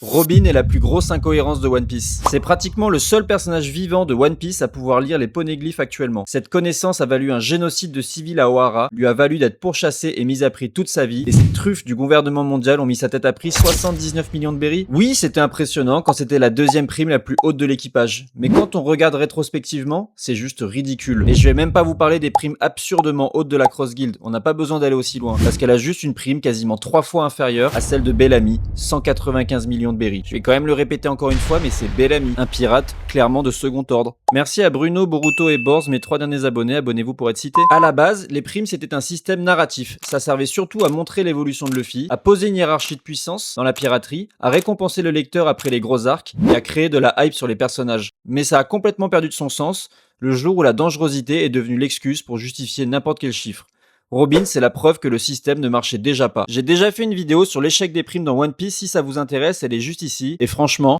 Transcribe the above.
Robin est la plus grosse incohérence de One Piece. C'est pratiquement le seul personnage vivant de One Piece à pouvoir lire les poneglyphes actuellement. Cette connaissance a valu un génocide de civils à Ohara, lui a valu d'être pourchassé et mis à prix toute sa vie, et ces truffes du gouvernement mondial ont mis sa tête à prix 79 millions de berries. Oui, c'était impressionnant quand c'était la deuxième prime la plus haute de l'équipage, mais quand on regarde rétrospectivement, c'est juste ridicule. Et je vais même pas vous parler des primes absurdement hautes de la Cross Guild, on n'a pas besoin d'aller aussi loin, parce qu'elle a juste une prime quasiment 3 fois inférieure à celle de Bellamy, 195 millions de berries. Je vais quand même le répéter encore une fois, mais c'est Bellamy, un pirate clairement de second ordre. Merci à Bruno, Boruto et Borz, mes 3 derniers abonnés, abonnez-vous pour être cités. À la base, les primes c'était un système narratif, ça servait surtout à montrer l'évolution de Luffy, à poser une hiérarchie de puissance dans la piraterie, à récompenser le lecteur après les gros arcs, et à créer de la hype sur les personnages. Mais ça a complètement perdu de son sens, le jour où la dangerosité est devenue l'excuse pour justifier n'importe quel chiffre. Robin, c'est la preuve que le système ne marchait déjà pas. J'ai déjà fait une vidéo sur l'échec des primes dans One Piece, si ça vous intéresse, elle est juste ici. Et franchement,